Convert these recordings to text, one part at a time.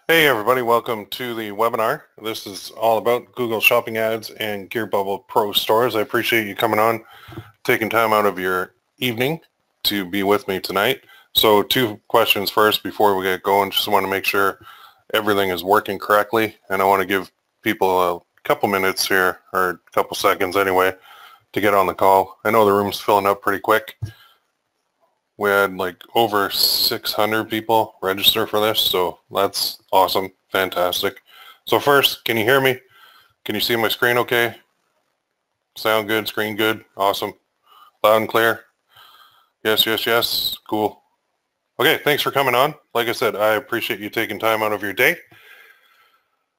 Hey everybody, welcome to the webinar. This is all about Google Shopping Ads and Gear Bubble Pro stores. I appreciate you coming on, taking time out of your evening to be with me tonight. So 2 questions first before we get going. Just want to make sure everything is working correctly, and I want to give people a couple minutes here, or a couple seconds anyway, to get on the call. I know the room's filling up pretty quick. We had like over 600 people register for this, so that's awesome, fantastic. So first, can you hear me? Can you see my screen okay? Sound good, screen good, awesome. Loud and clear? Yes, yes, yes, cool. Okay, thanks for coming on. Like I said, I appreciate you taking time out of your day.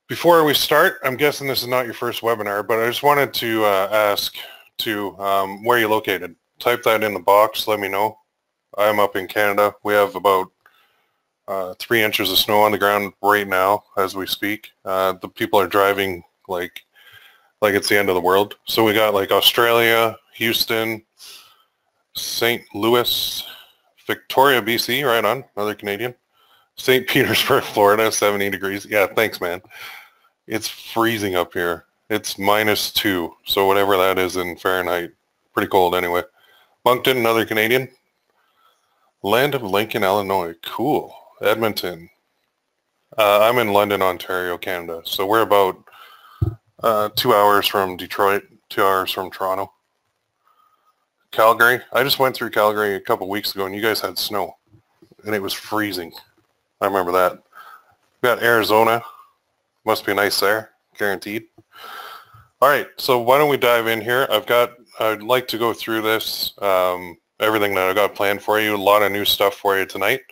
Before we start, I'm guessing this is not your first webinar, but I just wanted to ask where you're located. Type that in the box, let me know. I'm up in Canada. We have about 3 inches of snow on the ground right now as we speak. The people are driving like it's the end of the world. So we got like Australia, Houston, St. Louis, Victoria, BC, right on, another Canadian. St. Petersburg, Florida, 70 degrees. Yeah, thanks, man. It's freezing up here. It's -2, so whatever that is in Fahrenheit. Pretty cold anyway. Moncton, another Canadian. Land of Lincoln, Illinois. Cool. Edmonton. I'm in London, Ontario, Canada. So we're about 2 hours from Detroit, 2 hours from Toronto. Calgary. I just went through Calgary a couple weeks ago and you guys had snow. And it was freezing. I remember that. We got Arizona. Must be nice there. Guaranteed. All right. So why don't we dive in here? I'd like to go through this. Everything that I got planned for you, a lot of new stuff for you tonight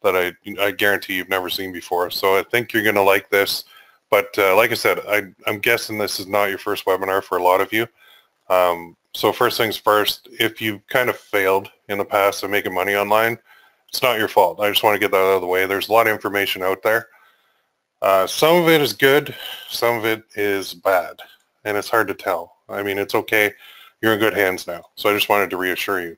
that I guarantee you've never seen before. So I think you're going to like this. But like I said, I'm guessing this is not your first webinar for a lot of you. So first things first, if you've kind of failed in the past of making money online, it's not your fault. I just want to get that out of the way. There's a lot of information out there. Some of it is good. Some of it is bad. And it's hard to tell. I mean, it's okay. You're in good hands now. So I just wanted to reassure you.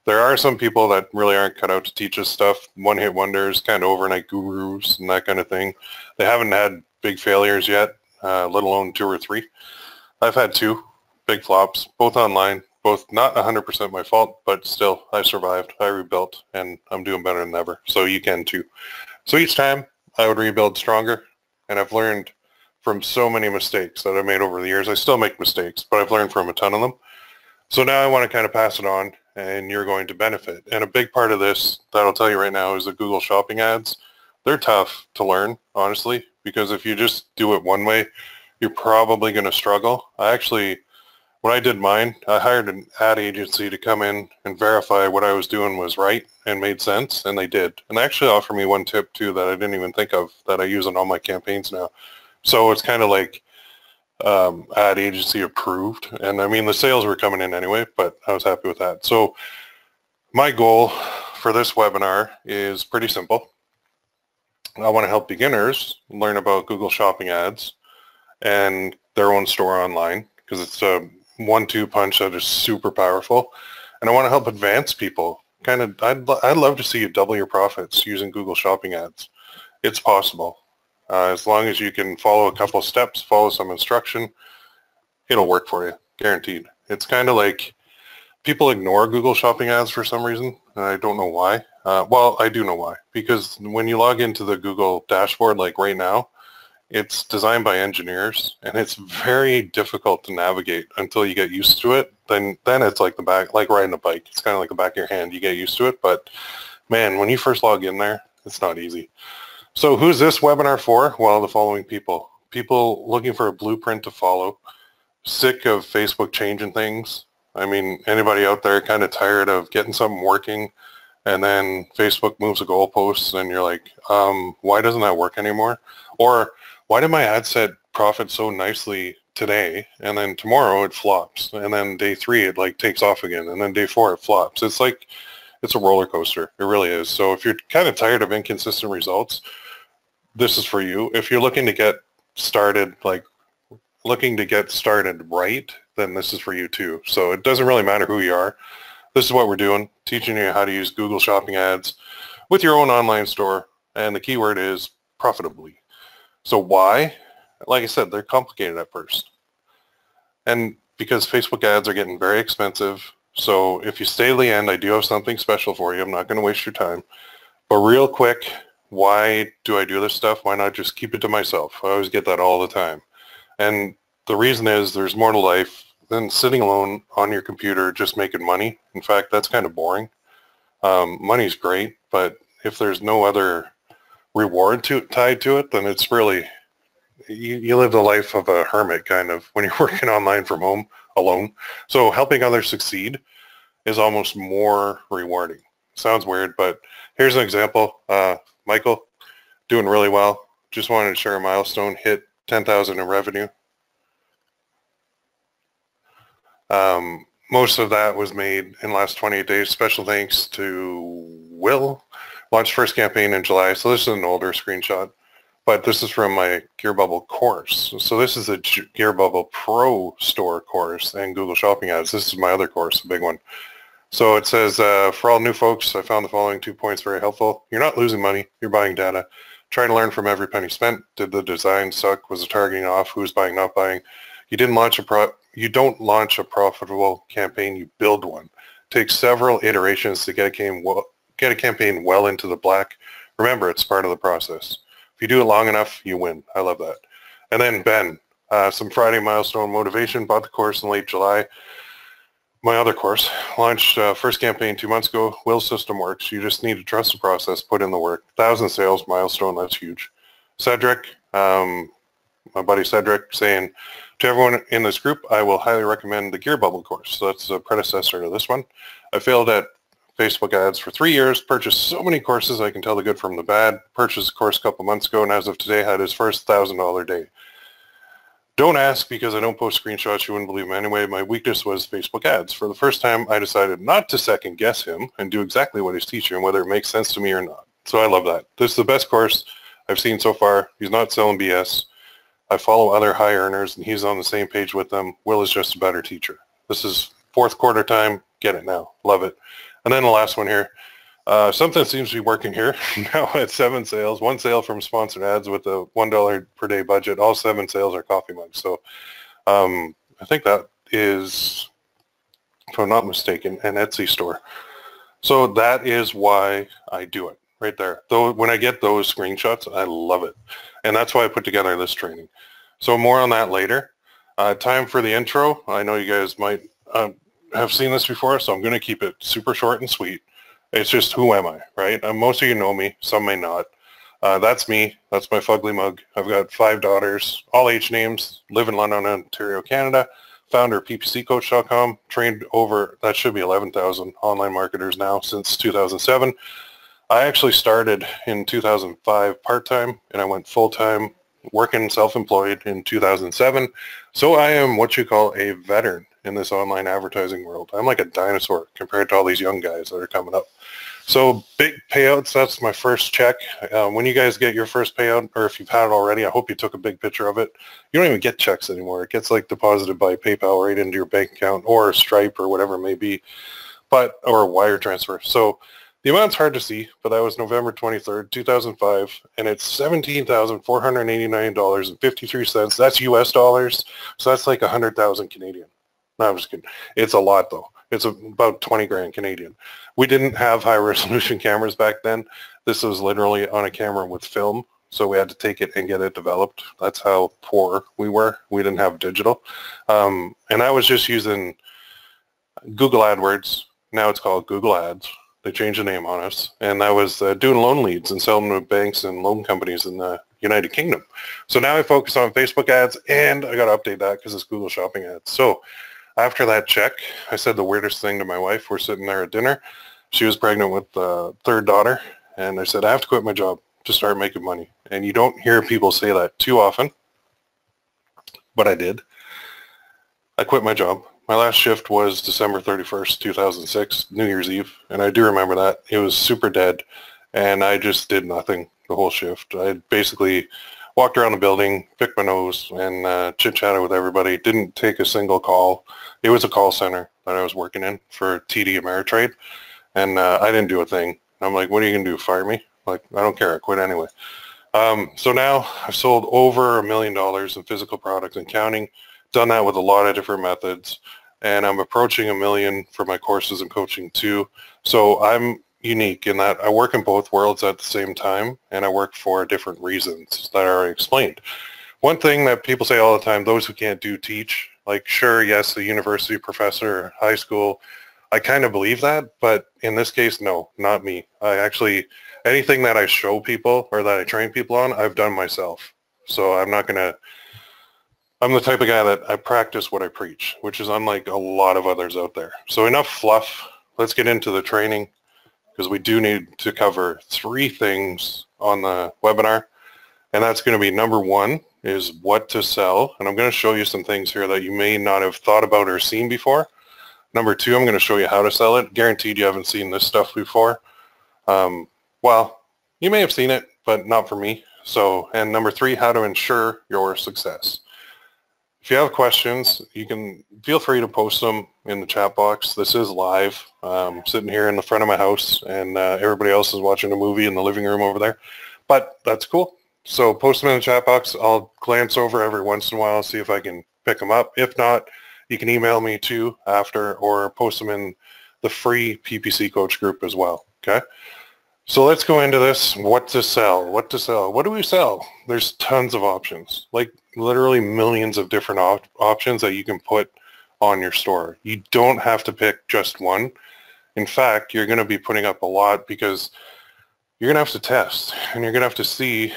There are some people that really aren't cut out to teach us stuff, one-hit wonders, kind of overnight gurus and that kind of thing. They haven't had big failures yet, let alone 2 or 3. I've had 2 big flops, both online, both not 100% my fault, but still, I survived, I rebuilt, and I'm doing better than ever, so you can too. So each time, I would rebuild stronger, and I've learned from so many mistakes that I've made over the years. I still make mistakes, but I've learned from a ton of them. So now I want to kind of pass it on, and you're going to benefit. And a big part of this that I'll tell you right now is the Google Shopping Ads. They're tough to learn, honestly, because if you just do it one way, you're probably going to struggle. When I did mine, I hired an ad agency to come in and verify what I was doing was right and made sense, and they did. And they actually offered me one tip, too, that I didn't even think of that I use in all my campaigns now. So it's kind of like ad agency approved, and I mean the sales were coming in anyway, but I was happy with that. So my goal for this webinar is pretty simple. I want to help beginners learn about Google Shopping Ads and their own store online, because it's a 1-2 punch that is super powerful. And I want to help advanced people. I'd love to see you double your profits using Google Shopping Ads. It's possible. As long as you can follow a couple of steps, follow some instruction, it'll work for you, guaranteed. It's kind of like people ignore Google Shopping Ads for some reason, and I don't know why. Well, I do know why, because when you log into the Google dashboard, like right now, it's designed by engineers, and it's very difficult to navigate until you get used to it. Then it's like like riding a bike. It's kind of like the back of your hand. You get used to it, but man, when you first log in there, it's not easy. So who's this webinar for? Well, the following people. People looking for a blueprint to follow, sick of Facebook changing things. I mean, anybody out there kind of tired of getting something working and then Facebook moves the goalposts and you're like, why doesn't that work anymore? Or why did my ad set profit so nicely today and then tomorrow it flops, and then day 3 it like takes off again, and then day 4 it flops? It's like, it's a roller coaster. It really is. So if you're kind of tired of inconsistent results, this is for you. If you're looking to get started, right, then this is for you too. So it doesn't really matter who you are. This is what we're doing, teaching you how to use Google Shopping Ads with your own online store. And the keyword is profitably. So why? Like I said, they're complicated at first. And because Facebook ads are getting very expensive, so if you stay to the end, I do have something special for you. I'm not going to waste your time. But real quick, why do I do this stuff? Why not just keep it to myself? I always get that all the time. And the reason is there's more to life than sitting alone on your computer just making money. In fact, that's kind of boring. Money's great, but if there's no other reward tied to it, then it's really, you live the life of a hermit kind of when you're working online from home alone. So helping others succeed is almost more rewarding. Sounds weird, but here's an example. Michael, doing really well. Just wanted to share a milestone, hit 10,000 in revenue. Most of that was made in the last 28 days. Special thanks to Will. Launched first campaign in July. So this is an older screenshot, but this is from my Gear Bubble course. So this is a Gear Bubble Pro Store course and Google Shopping Ads. This is my other course, a big one. So it says, for all new folks, I found the following 2 points very helpful. You're not losing money. You're buying data. Try to learn from every penny spent. Did the design suck? Was the targeting off? Who's buying, not buying? You don't launch a profitable campaign. You build one. Takes several iterations to get a campaign well into the black. Remember, it's part of the process. If you do it long enough, you win. I love that. And then Ben, some Friday milestone motivation. Bought the course in late July. My other course, launched first campaign 2 months ago. Will's system works. You just need to trust the process, put in the work. 1,000 sales milestone, that's huge. Cedric, my buddy Cedric, saying, to everyone in this group, I will highly recommend the Gear Bubble course. So that's a predecessor to this one. I failed at Facebook ads for 3 years, purchased so many courses I can tell the good from the bad, purchased a course a couple months ago, and as of today had his first $1,000 day. Don't ask because I don't post screenshots. You wouldn't believe them anyway. My weakness was Facebook ads. For the first time, I decided not to second guess him and do exactly what he's teaching, whether it makes sense to me or not. So I love that. This is the best course I've seen so far. He's not selling BS. I follow other high earners, and he's on the same page with them. Will is just a better teacher. This is fourth quarter time. Get it now. Love it. And then the last one here. Something seems to be working here. Now at 7 sales, 1 sale from sponsored ads with a $1 per day budget. All 7 sales are coffee mugs. So I think that is, if I'm not mistaken, an Etsy store. So that is why I do it right there. Though when I get those screenshots, I love it. And that's why I put together this training. So more on that later. Time for the intro. I know you guys might have seen this before, so I'm going to keep it super short and sweet. It's just, who am I, right? Most of you know me. Some may not. That's me. That's my fugly mug. I've got 5 daughters, all age names, live in London, Ontario, Canada. Founder of PPCcoach.com. Trained over, that should be 11,000 online marketers now since 2007. I actually started in 2005 part-time, and I went full-time working self-employed in 2007. So I am what you call a veteran in this online advertising world. I'm like a dinosaur compared to all these young guys that are coming up. So big payouts, that's my first check. When you guys get your first payout, or if you've had it already, I hope you took a big picture of it. You don't even get checks anymore. It gets like deposited by PayPal right into your bank account or Stripe or whatever it may be, or a wire transfer. So the amount's hard to see, but that was November 23rd, 2005, and it's $17,489.53. That's US dollars, so that's like 100,000 Canadian. No, I'm just kidding. It's a lot, though. It's about 20 grand Canadian. We didn't have high-resolution cameras back then. This was literally on a camera with film, so we had to take it and get it developed. That's how poor we were. We didn't have digital. And I was just using Google AdWords. Now it's called Google Ads. They changed the name on us. And I was doing loan leads and selling them to banks and loan companies in the United Kingdom. So now I focus on Facebook ads, and I got to update that because it's Google Shopping ads. So after that check, I said the weirdest thing to my wife. We're sitting there at dinner. She was pregnant with the 3rd daughter, and I said, I have to quit my job to start making money. And you don't hear people say that too often, but I did. I quit my job. My last shift was December 31st, 2006, New Year's Eve, and I do remember that. It was super dead, and I just did nothing the whole shift. I basically walked around the building, picked my nose, and chit-chatted with everybody. Didn't take a single call. It was a call center that I was working in for TD Ameritrade, and I didn't do a thing. I'm like, what are you going to do, fire me? Like, I don't care. I quit anyway. So now I've sold over $1 million in physical products and counting, done that with a lot of different methods, and I'm approaching $1 million for my courses and coaching too. So I'm unique in that I work in both worlds at the same time, and I work for different reasons that I already explained. One thing that people say all the time, those who can't do teach, like sure, yes, a university professor, high school, I kind of believe that, but in this case, no, not me. I actually, anything that I show people or that I train people on, I've done myself. So I'm not going to, I'm the type of guy that I practice what I preach, which is unlike a lot of others out there. So enough fluff. Let's get into the training because we do need to cover 3 things on the webinar. And that's going to be number 1 is what to sell. And I'm going to show you some things here that you may not have thought about or seen before. Number 2, I'm going to show you how to sell it. Guaranteed you haven't seen this stuff before. Well, you may have seen it, but not for me. So, and number 3, how to ensure your success. If you have questions, you can feel free to post them in the chat box. This is live. Sitting here in the front of my house, and everybody else is watching a movie in the living room over there. But that's cool. So post them in the chat box. I'll glance over every once in a while, see if I can pick them up. If not, you can email me too after, or post them in the free PPC Coach group as well. Okay. So let's go into this. What to sell? What to sell? What do we sell? There's tons of options, like literally millions of different options that you can put on your store. You don't have to pick just one. In fact, you're going to be putting up a lot because you're going to have to test and you're going to have to see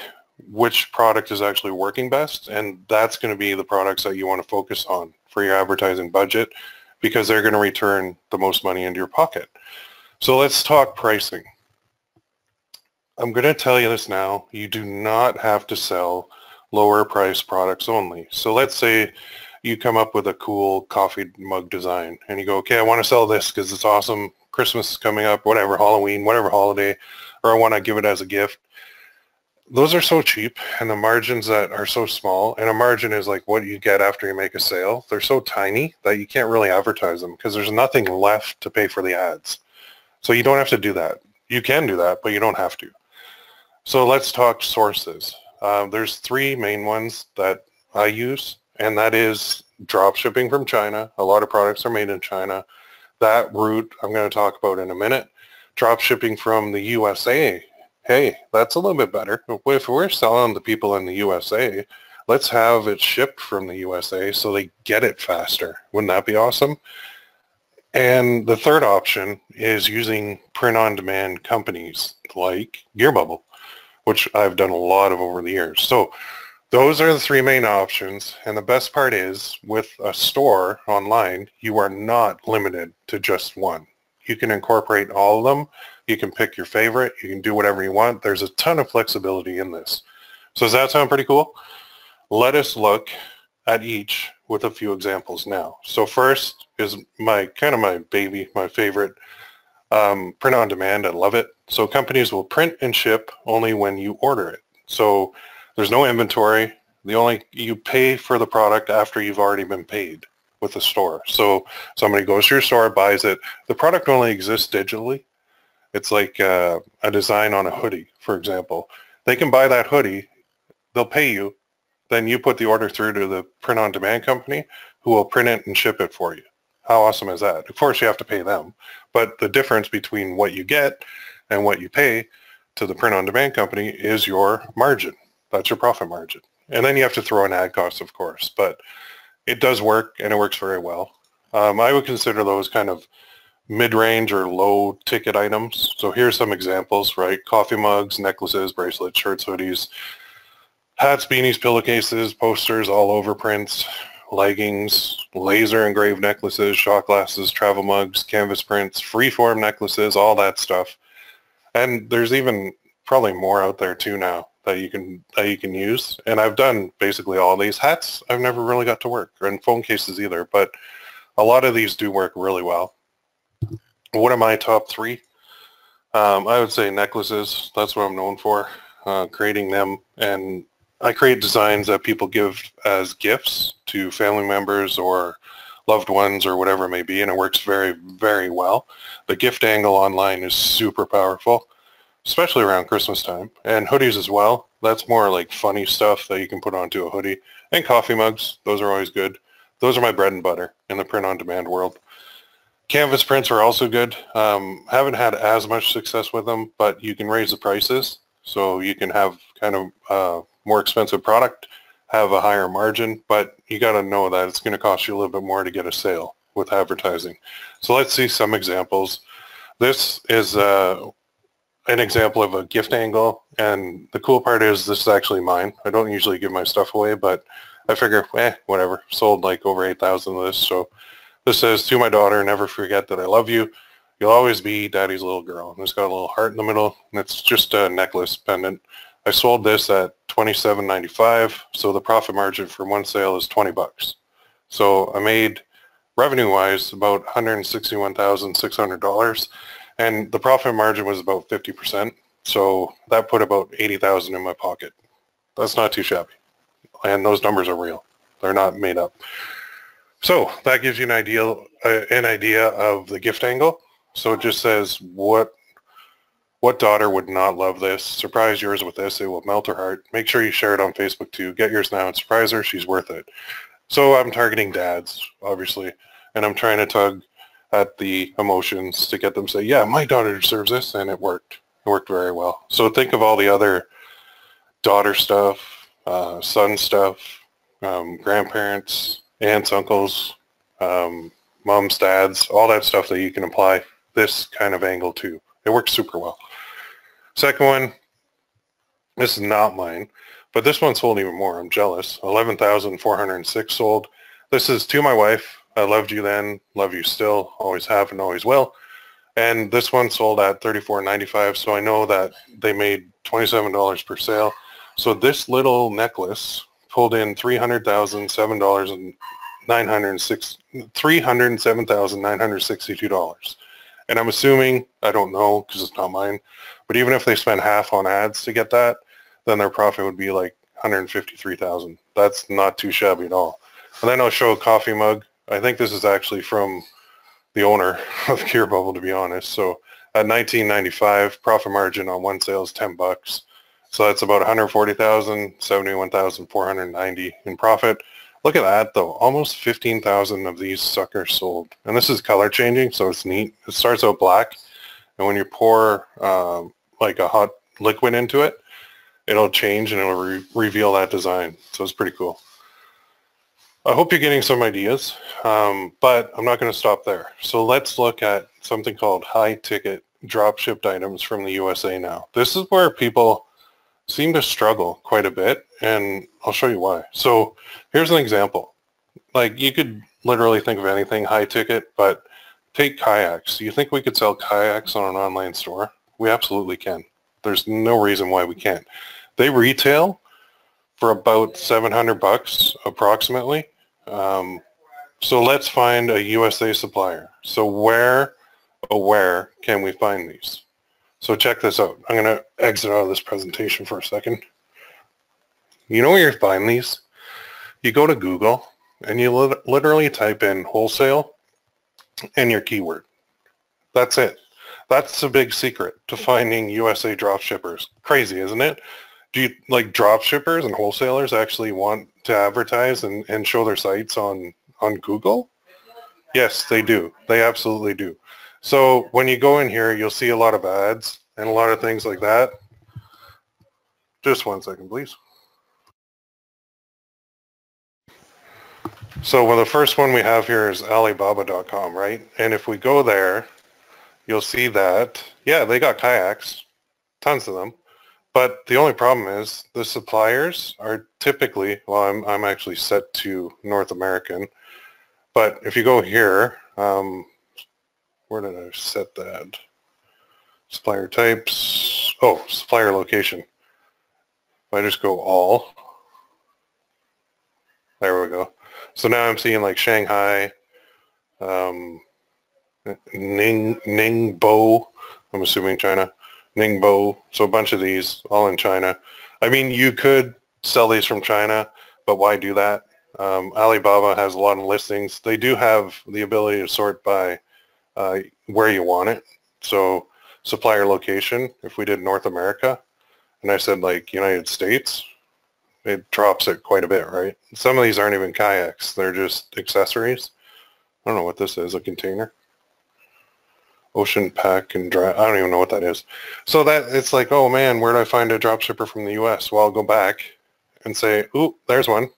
which product is actually working best. And that's going to be the products that you want to focus on for your advertising budget because they're going to return the most money into your pocket. So let's talk pricing. I'm going to tell you this now. You do not have to sell lower price products only. So let's say you come up with a cool coffee mug design and you go, okay, I want to sell this because it's awesome. Christmas is coming up, whatever, Halloween, whatever holiday, or I want to give it as a gift. Those are so cheap and the margins that are so small, and a margin is like what you get after you make a sale. They're so tiny that you can't really advertise them because there's nothing left to pay for the ads. So you don't have to do that. You can do that, but you don't have to. So let's talk sources. There's 3 main ones that I use, and that is drop shipping from China. A lot of products are made in China. That route I'm going to talk about in a minute. Drop shipping from the USA. Hey, that's a little bit better. If we're selling to people in the USA, let's have it shipped from the USA so they get it faster. Wouldn't that be awesome? And the third option is using print-on-demand companies like Gearbubble, which I've done a lot of over the years. So those are the 3 main options. And the best part is with a store online, you are not limited to just one. You can incorporate all of them. You can pick your favorite. You can do whatever you want. There's a ton of flexibility in this. So does that sound pretty cool? Let us look at each with a few examples now. So first is my baby, my favorite, print on demand. I love it. So companies will print and ship only when you order it. So there's no inventory. You pay for the product after you've already been paid with the store. So somebody goes to your store, buys it. The product only exists digitally. It's like a design on a hoodie, for example. They can buy that hoodie. They'll pay you. Then you put the order through to the print-on-demand company who will print it and ship it for you. How awesome is that? Of course, you have to pay them. But the difference between what you get and what you pay to the print-on-demand company is your margin. That's your profit margin. And then you have to throw in ad costs, of course. But it does work, and it works very well. I would consider those kind of mid-range or low-ticket items. So here's some examples, right? Coffee mugs, necklaces, bracelets, shirts, hoodies, hats, beanies, pillowcases, posters, all over prints, leggings, laser engraved necklaces, shot glasses, travel mugs, canvas prints, freeform necklaces, all that stuff. And there's even probably more out there too now that you can use. And I've done basically all these. Hats I've never really got to work, and phone cases either, but a lot of these do work really well. What are my top 3? I would say necklaces. That's what I'm known for, creating them. And I create designs that people give as gifts to family members or loved ones or whatever it may be, and it works very, very well. The gift angle online is super powerful. especially around Christmas time. And hoodies as well. That's more like funny stuff that you can put onto a hoodie. And coffee mugs. Those are always good. Those are my bread and butter in the print-on-demand world. Canvas prints are also good. Haven't had as much success with them, but you can raise the prices. So you can have kind of more expensive product, have a higher margin, but you got to know that it's going to cost you a little bit more to get a sale with advertising. So let's see some examples. This is an example of a gift angle, and the cool part is this is actually mine. I don't usually give my stuff away, but I figure, whatever. Sold like over 8,000 of this. So this says, to my daughter, never forget that I love you. You'll always be daddy's little girl. And it's got a little heart in the middle, and it's just a necklace pendant. I sold this at $27.95, so the profit margin for one sale is $20. So I made, revenue-wise, about $161,600, and the profit margin was about 50%. So that put about $80,000 in my pocket. That's not too shabby, and those numbers are real. They're not made up. So that gives you an idea of the gift angle. So it just says, what daughter would not love this? Surprise yours with this. It will melt her heart. Make sure you share it on Facebook too. Get yours now and surprise her. She's worth it. So I'm targeting dads, obviously, and I'm trying to tug at the emotions to get them to say, yeah, my daughter deserves this, and it worked. It worked very well. So think of all the other daughter stuff, son stuff, grandparents, aunts, uncles, moms, dads, all that stuff that you can apply this kind of angle to. It works super well. Second one, this is not mine, but this one sold even more. I'm jealous. 11,406 sold. This is to my wife. I loved you then, love you still, always have and always will. And this one sold at $34.95, so I know that they made $27 per sale. So this little necklace pulled in $307,962. And I'm assuming, I don't know because it's not mine, but even if they spend half on ads to get that, then their profit would be like $153,000. That's not too shabby at all. And then I'll show a coffee mug. I think this is actually from the owner of Cure Bubble, to be honest. So at $19.95, profit margin on one sale is $10. So that's about $140,000, $71,490 in profit. Look at that though, almost 15,000 of these suckers sold. And this is color changing, so it's neat. It starts out black, and when you pour like a hot liquid into it, it'll change and it'll reveal that design. So it's pretty cool. I hope you're getting some ideas, but I'm not going to stop there. So let's look at something called high ticket drop shipped items from the USA now. This is where people seem to struggle quite a bit, and I'll show you why. So here's an example. Like, you could literally think of anything high ticket, but take kayaks. Do you think we could sell kayaks on an online store? We absolutely can. There's no reason why we can't. They retail for about $700 approximately. So let's find a USA supplier. So where can we find these? So check this out. I'm going to exit out of this presentation for a second. You know where you find these? You go to Google and you literally type in wholesale and your keyword. That's it. That's the big secret to finding USA drop shippers. Crazy, isn't it? Do you, like, drop shippers and wholesalers actually want to advertise and show their sites on Google? Yes, they do. They absolutely do. So when you go in here, you'll see a lot of ads and a lot of things like that. Just one second, please. So well, the first one we have here is Alibaba.com, right? And if we go there, you'll see that, yeah, they got kayaks, tons of them. But the only problem is the suppliers are typically, well, I'm actually set to North American. But if you go here, where did I set that? Supplier types. Oh, supplier location. If I just go all, there we go. So now I'm seeing like Shanghai, Ningbo, I'm assuming China, Ningbo. So a bunch of these all in China. I mean, you could sell these from China, but why do that? Alibaba has a lot of listings. They do have the ability to sort by where you want it. So supplier location, if we did North America, and I said like United States, it drops it quite a bit, right? Some of these aren't even kayaks. They're just accessories. I don't know what this is, a container. Ocean pack and dry. I don't even know what that is. So that it's like, oh man, where do I find a drop shipper from the US? Well, I'll go back and say, ooh, there's one.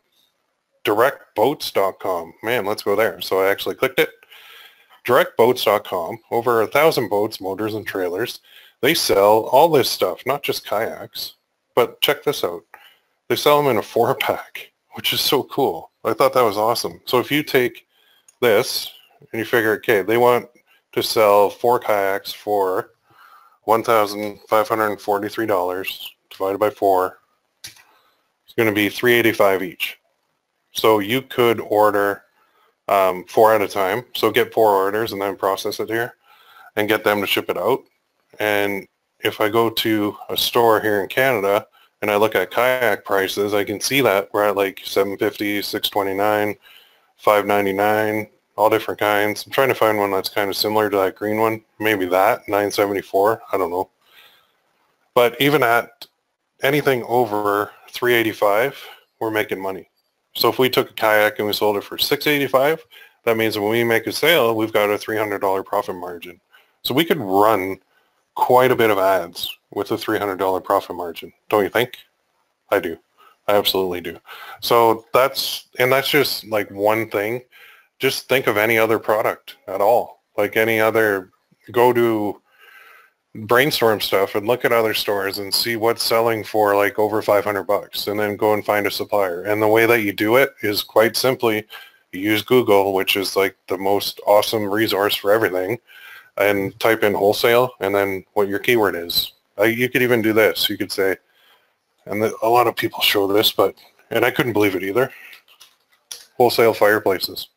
Directboats.com. Man, let's go there. So I actually clicked it. Directboats.com. Over 1,000 boats, motors, and trailers. They sell all this stuff, not just kayaks. But check this out. They sell them in a 4-pack, which is so cool. I thought that was awesome. So if you take this and you figure, okay, they want to sell 4 kayaks for $1,543 divided by 4. It's going to be $385 each. So you could order 4 at a time. So get 4 orders and then process it here and get them to ship it out. And if I go to a store here in Canada and I look at kayak prices, I can see that we're at like $750, $629, $599, all different kinds. I'm trying to find one that's kind of similar to that green one. Maybe that, $974. I don't know. But even at anything over $385, we're making money. So if we took a kayak and we sold it for $685, that means when we make a sale, we've got a $300 profit margin. So we could run quite a bit of ads with a $300 profit margin. Don't you think? I do. I absolutely do. So that's just like one thing. Just think of any other product at all. Like any other, go to brainstorm stuff and look at other stores and see what's selling for like over $500 and then go and find a supplier. And the way that you do it is quite simply you use Google, which is like the most awesome resource for everything, and type in wholesale and then what your keyword is. You could even do this. You could say, and a lot of people show this, and I couldn't believe it either, wholesale fireplaces.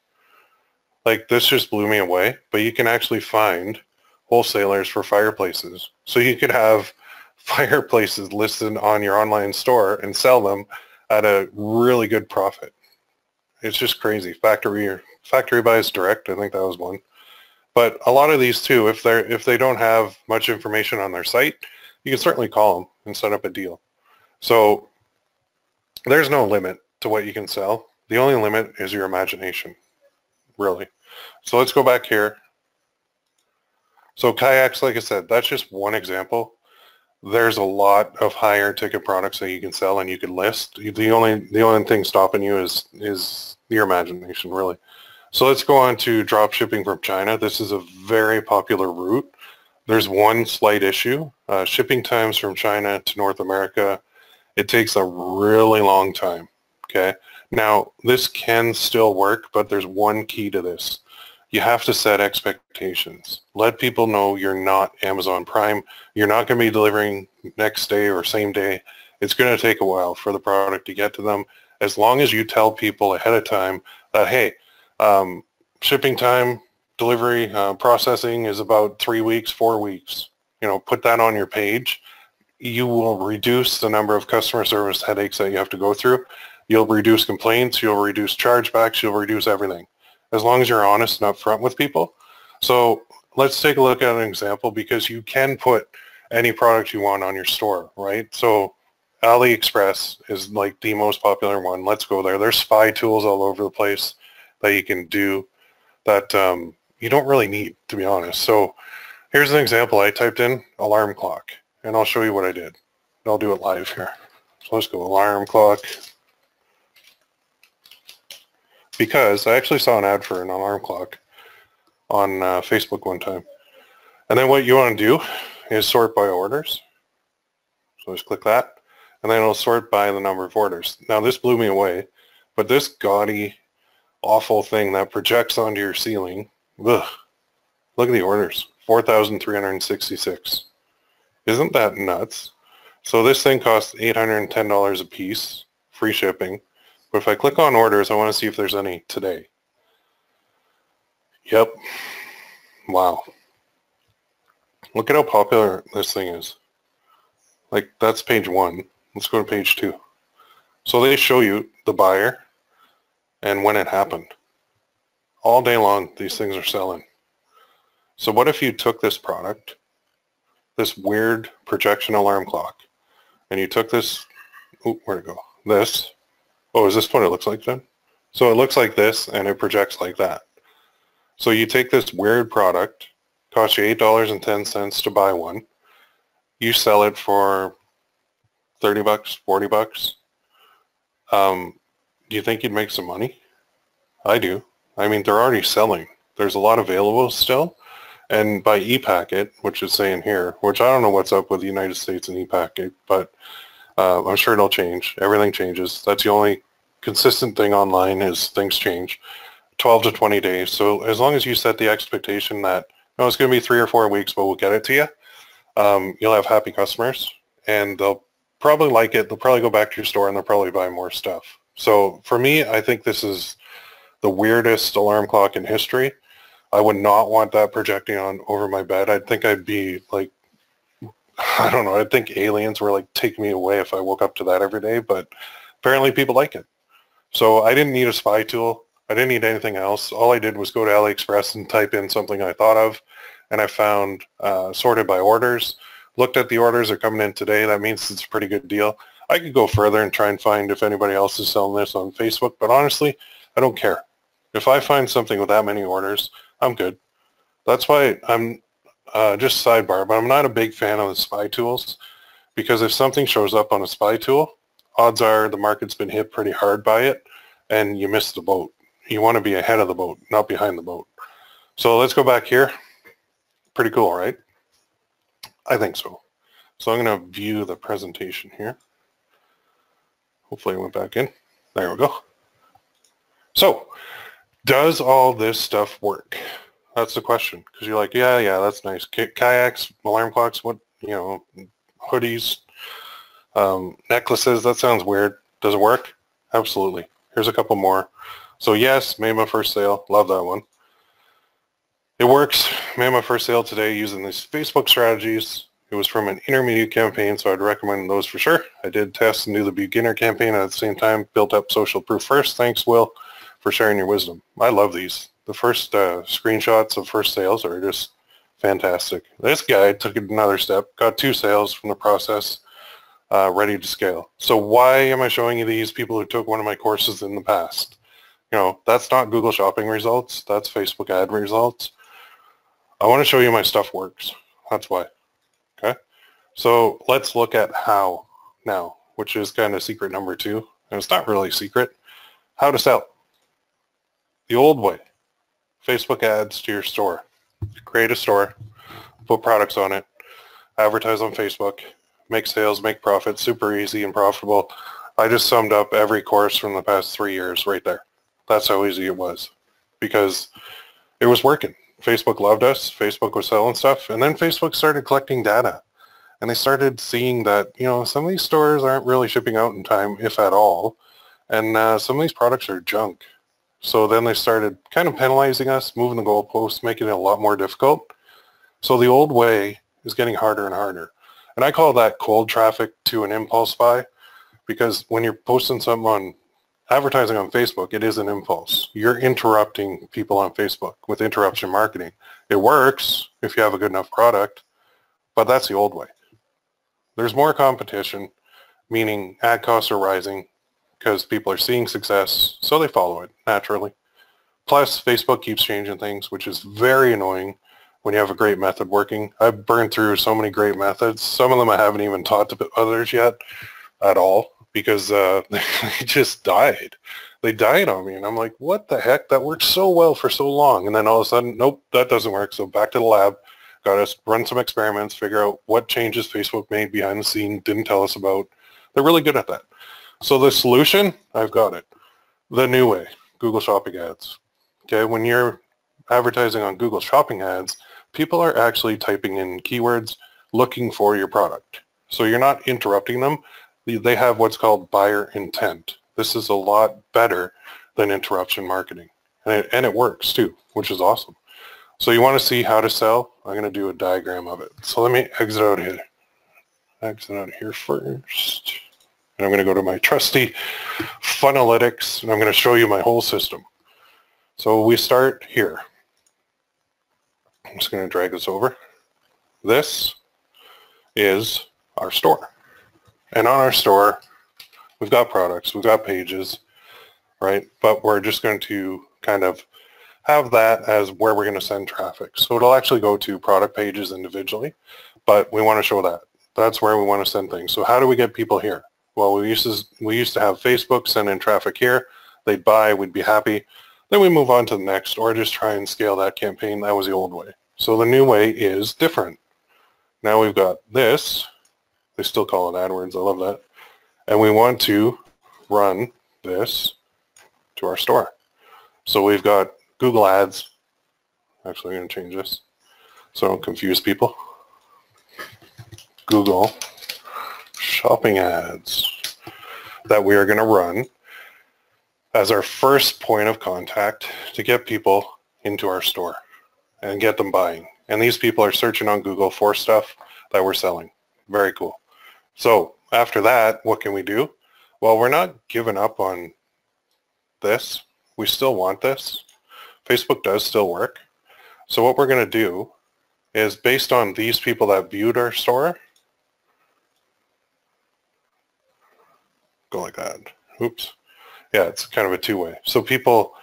Like this just blew me away, but you can actually find wholesalers for fireplaces. So you could have fireplaces listed on your online store and sell them at a really good profit. It's just crazy. Factory buys direct, I think that was one. But a lot of these too, if they don't have much information on their site, you can certainly call them and set up a deal. So there's no limit to what you can sell. The only limit is your imagination, really. So let's go back here. So kayaks, like I said, that's just one example. There's a lot of higher ticket products that you can sell and you can list. The only thing stopping you is your imagination, really. So let's go on to drop shipping from China. This is a very popular route. There's one slight issue. Shipping times from China to North America, it takes a really long time, okay? Now, this can still work, but there's one key to this. You have to set expectations. Let people know you're not Amazon Prime. You're not going to be delivering next day or same day. It's going to take a while for the product to get to them. As long as you tell people ahead of time that, hey, shipping time, delivery, processing is about 3 weeks, 4 weeks. Put that on your page. You will reduce the number of customer service headaches that you have to go through. You'll reduce complaints. You'll reduce chargebacks. You'll reduce everything, as long as you're honest and upfront with people. So let's take a look at an example, because you can put any product you want on your store, right? So AliExpress is like the most popular one. Let's go there. There's spy tools all over the place that you can do that you don't really need, to be honest. So here's an example. I typed in alarm clock, and I'll show you what I did. I'll do it live here. So let's go alarm clock. Because I actually saw an ad for an alarm clock on Facebook one time. And then what you want to do is sort by orders. So just click that, and then it'll sort by the number of orders. Now this blew me away, but this gaudy, awful thing that projects onto your ceiling, ugh, look at the orders, 4,366. Isn't that nuts? So this thing costs $810 a piece, free shipping. But if I click on orders, I want to see if there's any today. Yep. Wow. Look at how popular this thing is. Like, that's page 1. Let's go to page 2. So they show you the buyer and when it happened. All day long, these things are selling. So what if you took this product this weird projection alarm clock, and you took this, oh, where'd it go? This. Oh, is this what it looks like then? So it looks like this, and it projects like that. So you take this weird product, costs you $8.10 to buy one. You sell it for 30 bucks, 40 bucks. Do you think you'd make some money? I do. I mean, they're already selling. There's a lot available still. And by ePacket, which is saying here, which I don't know what's up with the United States and ePacket, but I'm sure it'll change. Everything changes. That's the only consistent thing online is things change. 12 to 20 days. So as long as you set the expectation that, no, it's going to be 3 or 4 weeks, but we'll get it to you, you'll have happy customers, and they'll probably like it. They'll probably go back to your store, and they'll probably buy more stuff. So for me, I think this is the weirdest alarm clock in history. I would not want that projecting on over my bed. I'd think I'd be like, I don't know, I'd think aliens were like taking me away if I woke up to that every day, but apparently people like it. So I didn't need a spy tool. I didn't need anything else. All I did was go to AliExpress and type in something I thought of, and I found sorted by orders. Looked at the orders that are coming in today. That means it's a pretty good deal. I could go further and try and find if anybody else is selling this on Facebook, but honestly, I don't care. If I find something with that many orders, I'm good. That's why I'm, just sidebar, but I'm not a big fan of the spy tools, because if something shows up on a spy tool, odds are the market's been hit pretty hard by it, and you missed the boat. You want to be ahead of the boat, not behind the boat. So let's go back here. Pretty cool, right? I think so. So I'm going to view the presentation here. Hopefully it went back in. There we go. So does all this stuff work? That's the question. Because you're like, yeah, that's nice. Kayaks, alarm clocks, what, hoodies, necklaces, that sounds weird. Does it work? Absolutely. Here's a couple more. So yes, made my first sale. Love that one. It works. Made my first sale today using these Facebook strategies. It was from an intermediate campaign, so I'd recommend those for sure. I did test and do the beginner campaign at the same time. Built up social proof first. Thanks, Will, for sharing your wisdom. I love these. The first screenshots of first sales are just fantastic. This guy took it another step. Got 2 sales from the process. Ready to scale. So why am I showing you these people who took one of my courses in the past? That's not Google Shopping results. That's Facebook ad results. I want to show you my stuff works. That's why. Okay. So let's look at how now, which is kind of secret number 2. And it's not really secret. How to sell. The old way. Facebook ads to your store. Create a store. Put products on it. Advertise on Facebook. Make sales, make profits, super easy and profitable. I just summed up every course from the past 3 years right there. That's how easy it was, because it was working. Facebook loved us. Facebook was selling stuff. And then Facebook started collecting data. And they started seeing that, some of these stores aren't really shipping out in time, if at all. And some of these products are junk. So then they started kind of penalizing us, moving the goalposts, making it a lot more difficult. So the old way is getting harder and harder. And I call that cold traffic to an impulse buy, because when you're posting something on advertising on Facebook, it is an impulse. You're interrupting people on Facebook with interruption marketing. It works if you have a good enough product, but that's the old way. There's more competition, meaning ad costs are rising because people are seeing success, so they follow it naturally. Plus, Facebook keeps changing things, which is very annoying when you have a great method working. I've burned through so many great methods. Some of them I haven't even taught to others yet at all, because they just died. They died on me, and I'm like, what the heck? That worked so well for so long. And then all of a sudden, nope, that doesn't work. So back to the lab. Got to run some experiments, figure out what changes Facebook made behind the scene, didn't tell us about. They're really good at that. So the solution, I've got it. The new way, Google Shopping ads. Okay, when you're advertising on Google Shopping ads, people are actually typing in keywords looking for your product. So you're not interrupting them. They have what's called buyer intent. This is a lot better than interruption marketing. And it works too, which is awesome. So you want to see how to sell? I'm going to do a diagram of it. So let me exit out here. Exit out here first. And I'm going to go to my trusty Funalytics, and I'm going to show you my whole system. So we start here. I'm just going to drag this over. This is our store. And on our store, we've got products, we've got pages, right? But we're just going to kind of have that as where we're going to send traffic. So it'll actually go to product pages individually, but we want to show that. That's where we want to send things. So how do we get people here? Well, we used to have Facebook send in traffic here. They'd buy, we'd be happy. Then we move on to the next, or just try and scale that campaign. That was the old way. So the new way is different. Now we've got this. They still call it AdWords. I love that. And we want to run this to our store. So we've got Google Ads. Actually, I'm going to change this so I don't confuse people. Google shopping ads that we are going to run as our first point of contact to get people into our store and get them buying. And these people are searching on Google for stuff that we're selling. Very cool. So after that, what can we do? Well, we're not giving up on this. We still want this. Facebook does still work. So what we're going to do is, based on these people that viewed our store, go like that. Oops. Yeah, it's kind of a two-way. So people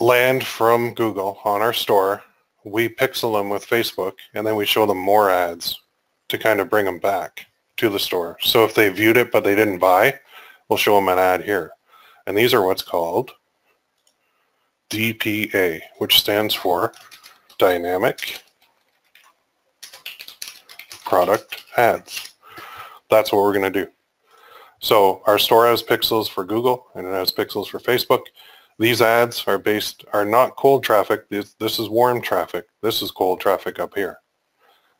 land from Google on our store, we pixel them with Facebook, and then we show them more ads to kind of bring them back to the store. So if they viewed it but they didn't buy, we'll show them an ad here. And these are what's called DPA, which stands for Dynamic Product Ads. That's what we're going to do. So our store has pixels for Google and it has pixels for Facebook. These ads are not cold traffic. This is warm traffic. This is cold traffic up here.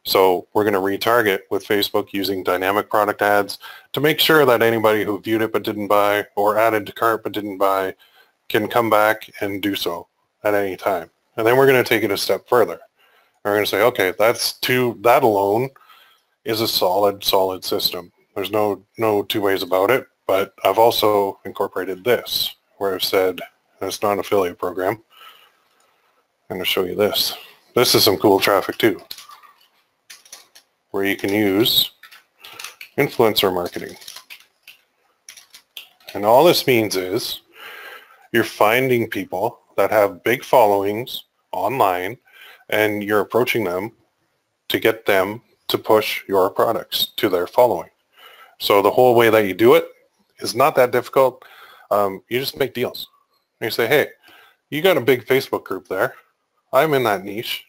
So we're going to retarget with Facebook using dynamic product ads to make sure that anybody who viewed it but didn't buy, or added to cart but didn't buy, can come back and do so at any time. And then we're going to take it a step further. We're going to say, okay, that alone is a solid system. There's no two ways about it, but I've also incorporated this, where I've said, and it's not an affiliate program. I'm going to show you this. This is some cool traffic too, where you can use influencer marketing. And all this means is you're finding people that have big followings online, and you're approaching them to get them to push your products to their following. So the whole way that you do it is not that difficult. You just make deals. You say, hey, you got a big Facebook group there. I'm in that niche.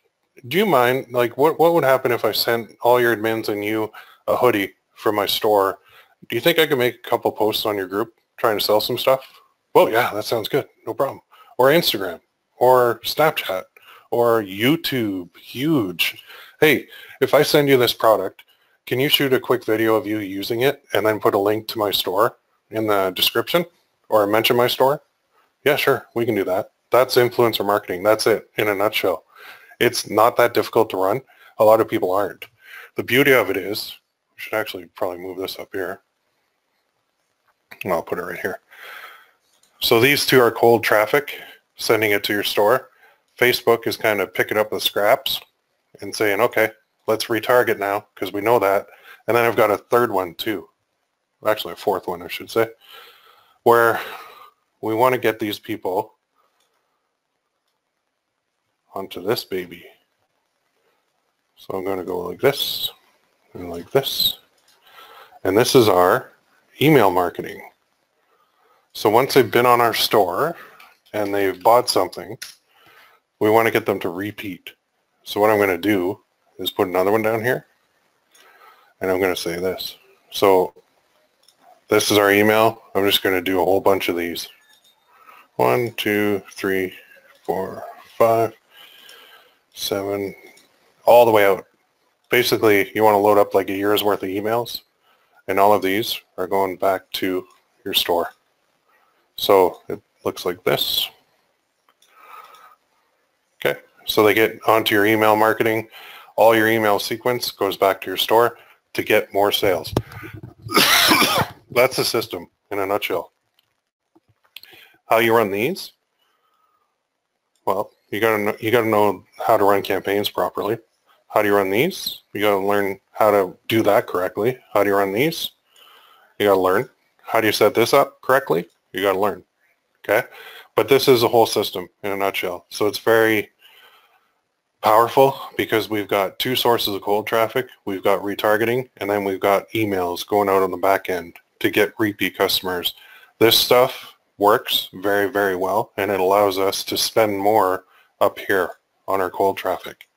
Do you mind, like, what would happen if I sent all your admins and you a hoodie from my store? Do you think I could make a couple posts on your group trying to sell some stuff? Well, yeah, that sounds good. No problem. Or Instagram, or Snapchat, or YouTube. Huge. Hey, if I send you this product, can you shoot a quick video of you using it and then put a link to my store in the description, or mention my store? Yeah, sure, we can do that. That's influencer marketing. That's it in a nutshell. It's not that difficult to run. A lot of people aren't. The beauty of it is, we should actually probably move this up here. I'll put it right here. So these two are cold traffic, sending it to your store. Facebook is kind of picking up the scraps and saying, okay, let's retarget now, because we know that. And then I've got a third one too. Actually, a fourth one, I should say, where we want to get these people onto this baby. So I'm going to go like this and like this. And this is our email marketing. So once they've been on our store and they've bought something, we want to get them to repeat. So what I'm going to do is put another one down here, and I'm going to say this. So this is our email. I'm just going to do a whole bunch of these. 1, 2, 3, 4, 5, 7, all the way out. Basically, you want to load up like a year's worth of emails, and all of these are going back to your store. So it looks like this. Okay, so they get onto your email marketing. All your email sequence goes back to your store to get more sales. That's the system in a nutshell. How you run these? Well, you gotta know how to run campaigns properly. How do you run these? You got to learn how to do that correctly. How do you run these? You got to learn. How do you set this up correctly? You got to learn. Okay? But this is a whole system in a nutshell. So it's very powerful because we've got two sources of cold traffic. We've got retargeting, and then we've got emails going out on the back end to get repeat customers. This stuff works very, very well, and it allows us to spend more up here on our cold traffic.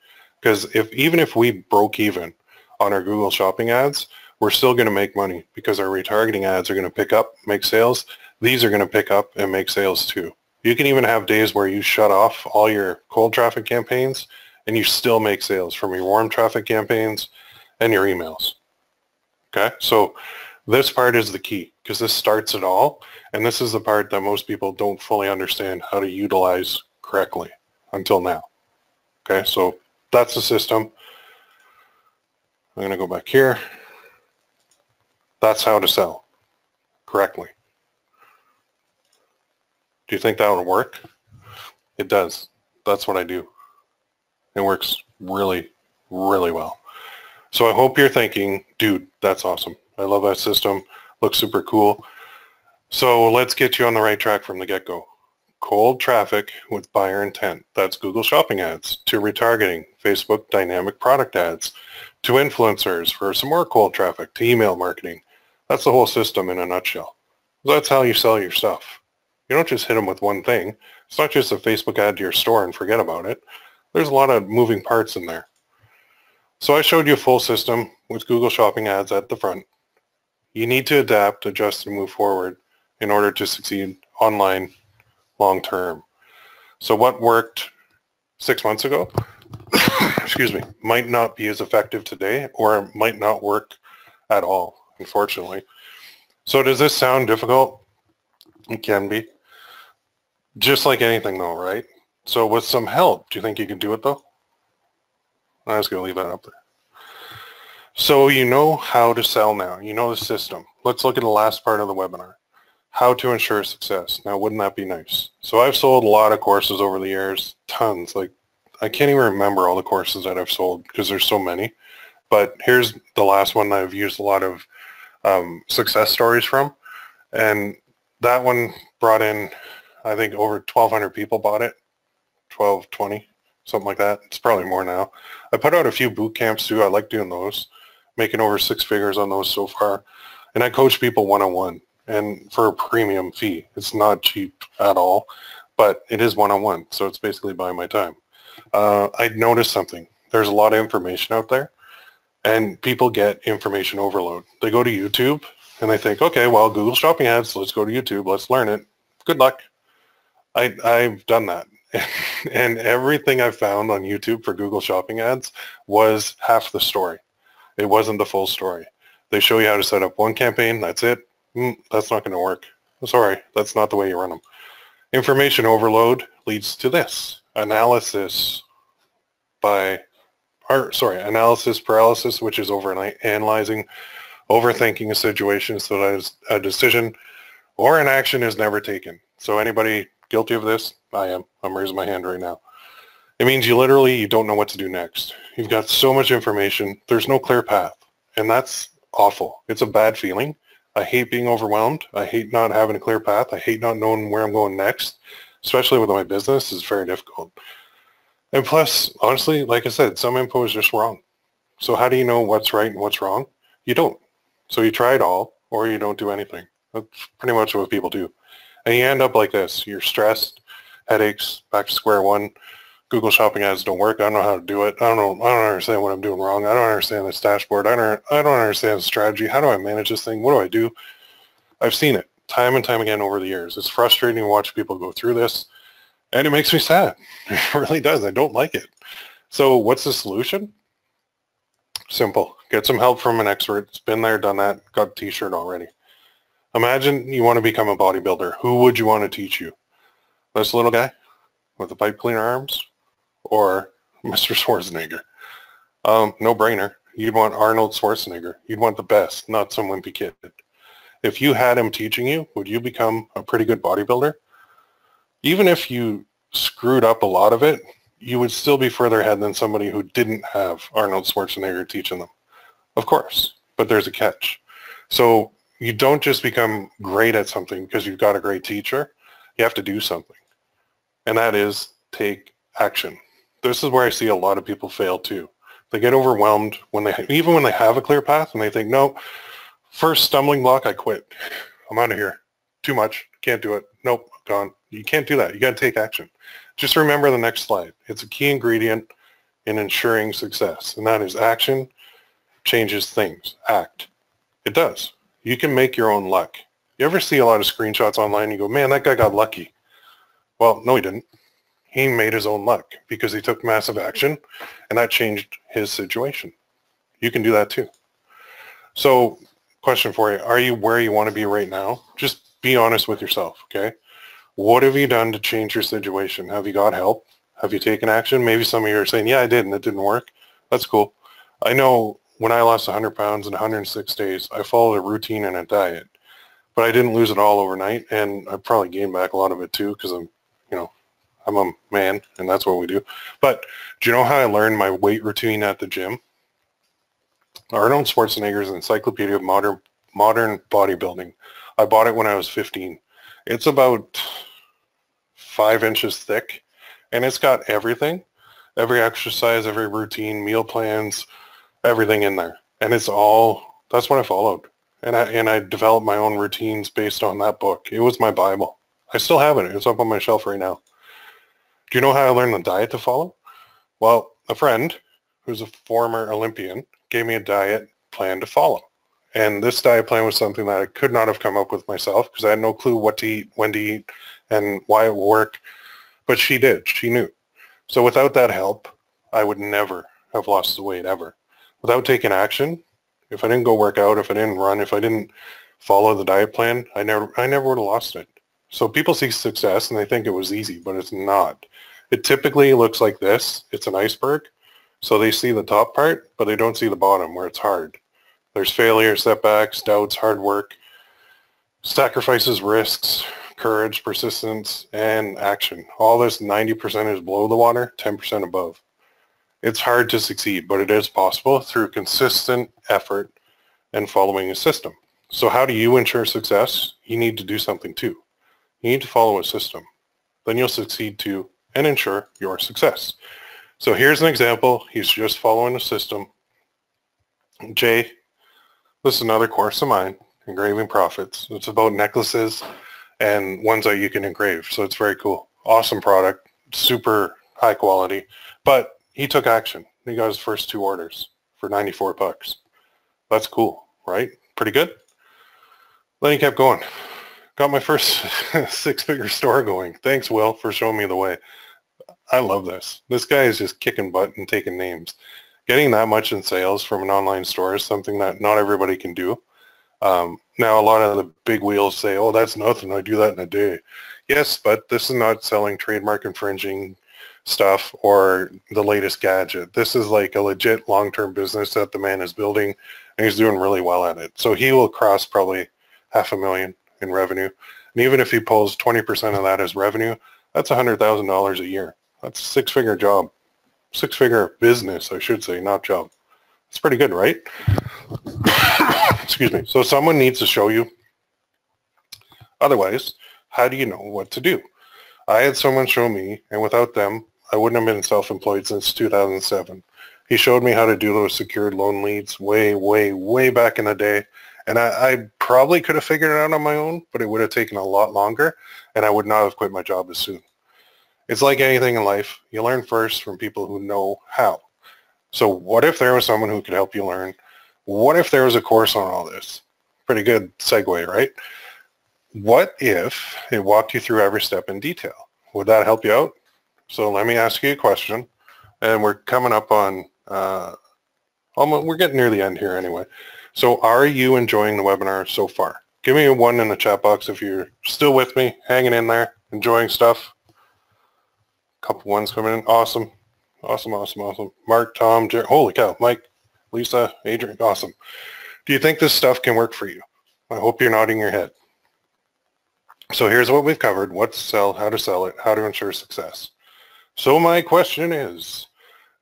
Because even if we broke even on our Google Shopping ads, we're still going to make money because our retargeting ads are going to pick up, make sales. These are going to pick up and make sales too. You can even have days where you shut off all your cold traffic campaigns and you still make sales from your warm traffic campaigns and your emails. Okay, so this part is the key because this starts it all, and this is the part that most people don't fully understand how to utilize correctly until now. Okay, so that's the system. I'm going to go back here. That's how to sell correctly. Do you think that would work? It does. That's what I do. It works really, really well. So I hope you're thinking, dude, that's awesome. I love that system. Looks super cool. So let's get you on the right track from the get-go. Cold traffic with buyer intent. That's Google Shopping ads, to retargeting, Facebook dynamic product ads, to influencers for some more cold traffic, to email marketing. That's the whole system in a nutshell. That's how you sell your stuff. You don't just hit them with one thing. It's not just a Facebook ad to your store and forget about it. There's a lot of moving parts in there. So I showed you a full system with Google Shopping ads at the front. You need to adapt, adjust, and move forward in order to succeed online long term. So what worked 6 months ago, excuse me, might not be as effective today, or might not work at all, unfortunately. So does this sound difficult? It can be. Just like anything though, right? So with some help, do you think you can do it though? I'm just going to leave that up there. So you know how to sell now. You know the system. Let's look at the last part of the webinar. How to ensure success. Now, wouldn't that be nice? So I've sold a lot of courses over the years, tons. Like, I can't even remember all the courses that I've sold because there's so many. But here's the last one that I've used a lot of success stories from. And that one brought in, I think, over 1,200 people bought it. 12, 20, something like that. It's probably more now. I put out a few boot camps too. I like doing those. Making over 6 figures on those so far. And I coach people one-on-one. And for a premium fee. It's not cheap at all, but it is one-on-one, so it's basically buying my time. I noticed something. There's a lot of information out there, and people get information overload. They go to YouTube, and they think, okay, well, Google Shopping ads, let's go to YouTube, let's learn it. Good luck. I've done that. And everything I found on YouTube for Google Shopping ads was half the story. It wasn't the full story. They show you how to set up one campaign, that's it. That's not going to work. Sorry, that's not the way you run them. Information overload leads to this. Analysis paralysis, which is analyzing, overthinking a situation so that a decision or an action is never taken. So anybody guilty of this? I am. I'm raising my hand right now. It means you don't know what to do next. You've got so much information. There's no clear path. And that's awful. It's a bad feeling. I hate being overwhelmed. I hate not having a clear path. I hate not knowing where I'm going next, especially with my business. It's very difficult. And plus, honestly, like I said, some info is just wrong. So how do you know what's right and what's wrong? You don't. So you try it all, or you don't do anything. That's pretty much what people do. And you end up like this. You're stressed, headaches, back to square one. Google Shopping ads don't work. I don't know how to do it. I don't understand what I'm doing wrong. I don't understand this dashboard. I don't understand the strategy. How do I manage this thing? What do I do? I've seen it time and time again over the years. It's frustrating to watch people go through this, and it makes me sad. It really does. I don't like it. So what's the solution? Simple. Get some help from an expert. It's been there, done that, got a t-shirt already. Imagine you want to become a bodybuilder. Who would you want to teach you? This little guy with the pipe cleaner arms? Or Mr. Schwarzenegger? No brainer. You'd want Arnold Schwarzenegger. You'd want the best, not some wimpy kid. If you had him teaching you, would you become a pretty good bodybuilder? Even if you screwed up a lot of it, you would still be further ahead than somebody who didn't have Arnold Schwarzenegger teaching them. Of course, but there's a catch. So you don't just become great at something because you've got a great teacher. You have to do something. And that is take action. This is where I see a lot of people fail too. They get overwhelmed even when they have a clear path and they think, no, first stumbling block, I quit. I'm out of here. Too much. Can't do it. Nope, gone. You can't do that. You got to take action. Just remember the next slide. It's a key ingredient in ensuring success, and that is action changes things. Act. It does. You can make your own luck. You ever see a lot of screenshots online and you go, man, that guy got lucky. Well, no, he didn't. He made his own luck because he took massive action, and that changed his situation. You can do that too. So, question for you. Are you where you want to be right now? Just be honest with yourself, okay? What have you done to change your situation? Have you got help? Have you taken action? Maybe some of you are saying, yeah, I did, and it didn't work. That's cool. I know when I lost 100 pounds in 106 days, I followed a routine and a diet. But I didn't lose it all overnight, and I probably gained back a lot of it too because I'm a man, and that's what we do. But do you know how I learned my weight routine at the gym? Arnold Schwarzenegger's Encyclopedia of Modern Bodybuilding. I bought it when I was 15. It's about 5 inches thick, and it's got everything, every exercise, every routine, meal plans, everything in there. And that's what I followed. And I developed my own routines based on that book. It was my Bible. I still have it. It's up on my shelf right now. Do you know how I learned the diet to follow? Well, a friend who's a former Olympian gave me a diet plan to follow. And this diet plan was something that I could not have come up with myself because I had no clue what to eat, when to eat, and why it worked. But she did. She knew. So without that help, I would never have lost the weight ever. Without taking action, if I didn't go work out, if I didn't run, if I didn't follow the diet plan, I never would have lost it. So people see success and they think it was easy, but it's not. It typically looks like this. It's an iceberg. So they see the top part, but they don't see the bottom where it's hard. There's failure, setbacks, doubts, hard work, sacrifices, risks, courage, persistence, and action. All this 90% is below the water, 10% above. It's hard to succeed, but it is possible through consistent effort and following a system. So how do you ensure success? You need to do something too. You need to follow a system. Then you'll succeed too and ensure your success. So here's an example. He's just following a system. Jay, this is another course of mine, Engraving Profits. It's about necklaces and ones that you can engrave. So it's very cool. Awesome product, super high quality. But he took action. He got his first 2 orders for 94 bucks. That's cool, right? Pretty good. Then he kept going. Got my first 6-figure store going. Thanks, Will, for showing me the way. I love this. This guy is just kicking butt and taking names. Getting that much in sales from an online store is something that not everybody can do. Now, a lot of the big wheels say, oh, that's nothing. I do that in a day. Yes, but this is not selling trademark infringing stuff or the latest gadget. This is like a legit long-term business that the man is building, and he's doing really well at it. So he will cross probably $500,000 in revenue. And even if he pulls 20% of that as revenue, that's $100,000 a year. That's a 6-figure job. 6-figure business, I should say, not job. It's pretty good, right? Excuse me. So someone needs to show you. Otherwise, how do you know what to do? I had someone show me, and without them, I wouldn't have been self-employed since 2007. He showed me how to do those secured loan leads way, way, way back in the day. And I probably could have figured it out on my own, but it would have taken a lot longer, and I would not have quit my job as soon. It's like anything in life. You learn first from people who know how. So what if there was someone who could help you learn? What if there was a course on all this? Pretty good segue, right? What if it walked you through every step in detail? Would that help you out? So let me ask you a question. And we're coming up on, we're getting near the end here anyway. So are you enjoying the webinar so far? Give me a 1 in the chat box if you're still with me, hanging in there, enjoying stuff. Couple ones coming in. Awesome. Awesome, awesome, awesome. Mark, Tom, Jerry. Holy cow. Mike, Lisa, Adrian. Awesome. Do you think this stuff can work for you? I hope you're nodding your head. So here's what we've covered. What to sell, how to sell it, how to ensure success. So my question is,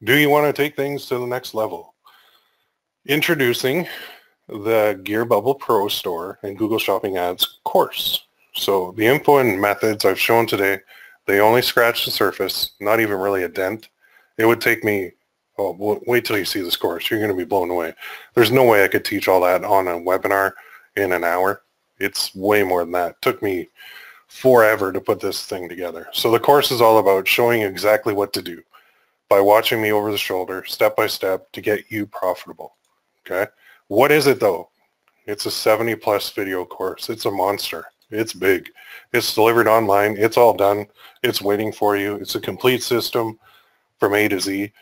do you want to take things to the next level? Introducing the Gear Bubble Pro Store and Google Shopping Ads course. So the info and methods I've shown today, they only scratch the surface, not even really a dent. It would take me, wait till you see this course. You're going to be blown away. There's no way I could teach all that on a webinar in an hour. It's way more than that. It took me forever to put this thing together. So the course is all about showing exactly what to do by watching me over the shoulder, step by step, to get you profitable. Okay? What is it though? It's a 70 plus video course. It's a monster. It's big. It's delivered online. It's all done. It's waiting for you. It's a complete system from A to Z.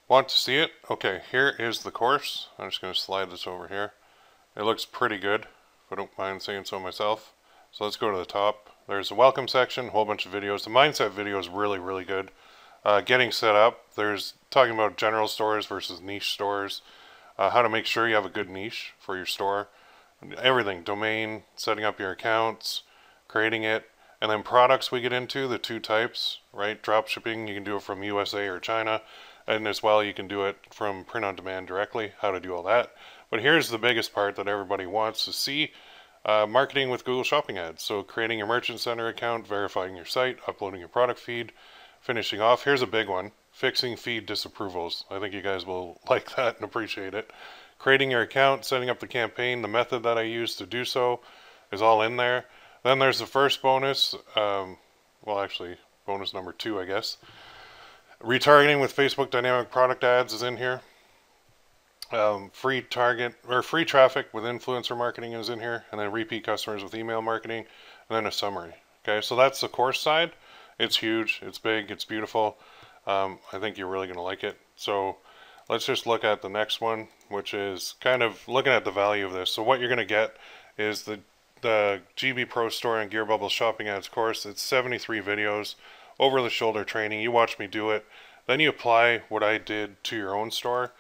Want to see it? Okay, here is the course. I'm just going to slide this over here. It looks pretty good, if I don't mind saying so myself. So let's go to the top. There's a welcome section, a whole bunch of videos. The mindset video is really, really good. Getting set up, there's talking about general stores versus niche stores, how to make sure you have a good niche for your store, everything, domain, setting up your accounts, creating it, and then products we get into, the two types, right? Drop shipping, you can do it from USA or China, and as well you can do it from print on demand directly, how to do all that. But here's the biggest part that everybody wants to see, marketing with Google Shopping Ads. So creating your Merchant Center account, verifying your site, uploading your product feed, finishing off. Here's a big one, fixing feed disapprovals. I think you guys will like that and appreciate it. Creating your account, setting up the campaign, the method that I use to do so is all in there. Then there's the first bonus, well actually bonus number 2 I guess. Retargeting with Facebook Dynamic Product Ads is in here. Free traffic with influencer marketing is in here, and then repeat customers with email marketing, and then a summary. Okay, so that's the course side. It's huge, it's big, it's beautiful. I think you're really going to like it. So let's just look at the next one, which is kind of looking at the value of this. So what you're going to get is the GB Pro Store and Gear Bubble Shopping Ads course. It's 73 videos, over the shoulder training. You watch me do it. Then you apply what I did to your own store.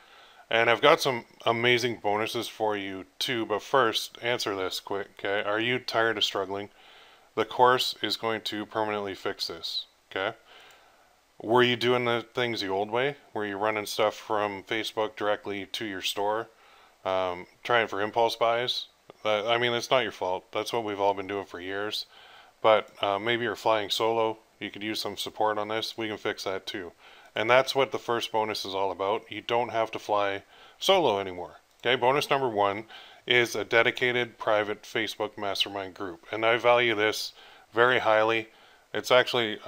And I've got some amazing bonuses for you too. But first, answer this quick, okay? Are you tired of struggling? The course is going to permanently fix this, okay? Were you doing the things the old way? Were you running stuff from Facebook directly to your store? Trying for impulse buys? I mean, it's not your fault. That's what we've all been doing for years. But maybe you're flying solo. You could use some support on this. We can fix that too. And that's what the first bonus is all about. You don't have to fly solo anymore. Okay, bonus number 1 is a dedicated private Facebook mastermind group. And I value this very highly. It's actually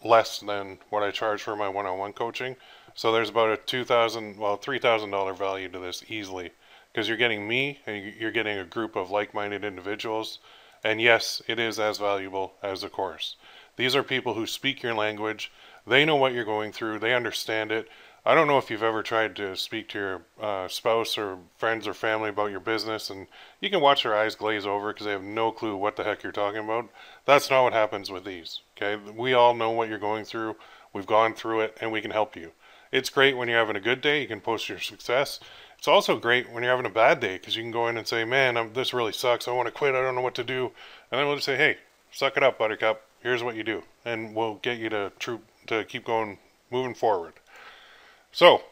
less than what I charge for my one-on-one coaching. So there's about a $3,000 value to this easily, because you're getting me and you're getting a group of like-minded individuals. And yes, it is as valuable as the course. These are people who speak your language. They know what you're going through. They understand it. I don't know if you've ever tried to speak to your spouse or friends or family about your business, and you can watch their eyes glaze over because they have no clue what the heck you're talking about. That's not what happens with these. Okay, we all know what you're going through. We've gone through it, and we can help you. It's great when you're having a good day. You can post your success. It's also great when you're having a bad day, because you can go in and say, man, this really sucks. I want to quit. I don't know what to do. And then we'll just say, hey, suck it up, Buttercup. Here's what you do. And we'll get you to keep going, moving forward. So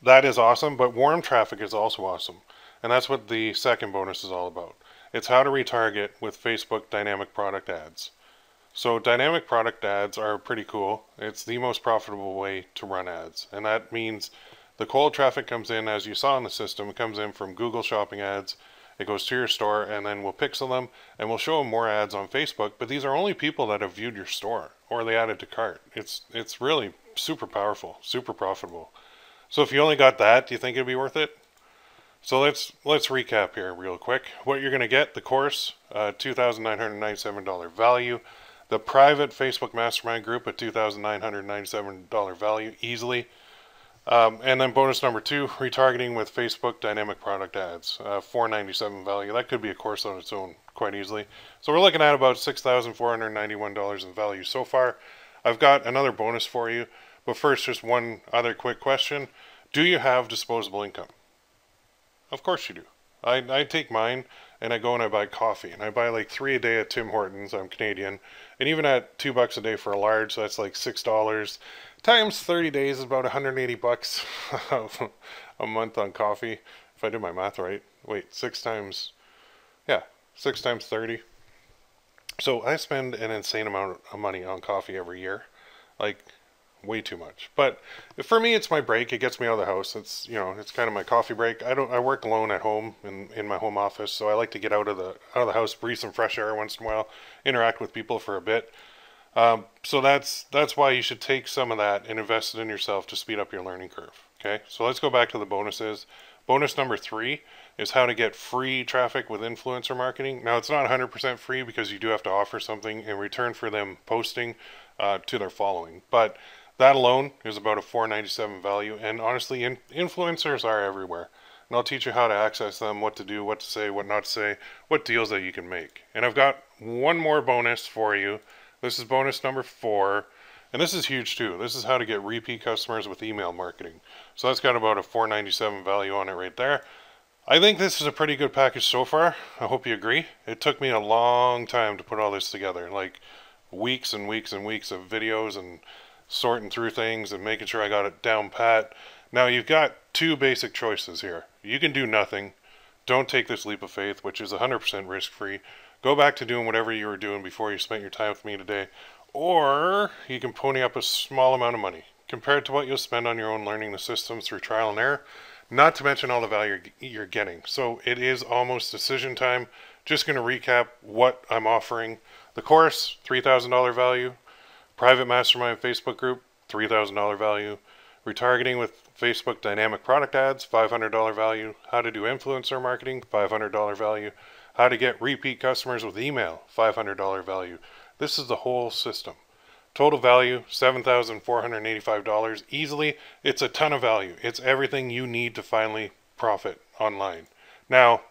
that is awesome, but warm traffic is also awesome. And that's what the second bonus is all about. It's how to retarget with Facebook Dynamic Product Ads. So dynamic product ads are pretty cool. It's the most profitable way to run ads. And that means the cold traffic comes in, as you saw in the system, it comes in from Google Shopping Ads. It goes to your store, and then we'll pixel them and we'll show them more ads on Facebook. But these are only people that have viewed your store or they added to cart. It's really super powerful, super profitable. So if you only got that, do you think it'd be worth it? So let's recap here real quick. What you're going to get: the course, $2,997 value. The private Facebook mastermind group at $2,997 value easily. And then bonus number 2, retargeting with Facebook Dynamic Product Ads, $497 value. That could be a course on its own quite easily. So we're looking at about $6,491 in value so far. I've got another bonus for you, but first, just one other quick question. Do you have disposable income? Of course you do. I take mine and I go and I buy coffee, and I buy like 3 a day at Tim Hortons. I'm Canadian, and even at $2 a day for a large, so that's like $6 times 30 days is about 180 bucks a month on coffee. If I do my math right, wait, yeah, 6 times 30. So I spend an insane amount of money on coffee every year, like way too much. But for me, it's my break. It gets me out of the house. It's, it's kind of my coffee break. I work alone at home in my home office, so I like to get out of the house, breathe some fresh air once in a while, interact with people for a bit. So that's why you should take some of that and invest it in yourself to speed up your learning curve. Okay, so let's go back to the bonuses. Bonus number 3 is how to get free traffic with influencer marketing. Now, it's not 100% free because you do have to offer something in return for them posting to their following. But that alone is about a $4.97 value. And honestly, influencers are everywhere. And I'll teach you how to access them, what to do, what to say, what not to say, what deals that you can make. And I've got one more bonus for you. This is bonus number 4. And this is huge too. This is how to get repeat customers with email marketing. So that's got about a $4.97 value on it right there. I think this is a pretty good package so far. I hope you agree. It took me a long time to put all this together, like weeks and weeks and weeks of videos and sorting through things and making sure I got it down pat. Now you've got 2 basic choices here. You can do nothing. Don't take this leap of faith, which is 100% risk-free. Go back to doing whatever you were doing before you spent your time with me today. Or you can pony up a small amount of money compared to what you'll spend on your own learning the systems through trial and error, not to mention all the value you're getting. So it is almost decision time. Just going to recap what I'm offering. The course, $3,000 value. Private mastermind Facebook group, $3,000 value. Retargeting with Facebook dynamic product ads, $500 value. How to do influencer marketing, $500 value. How to get repeat customers with email, $500 value. This is the whole system. Total value, $7,485. Easily, it's a ton of value. It's everything you need to finally profit online. Now,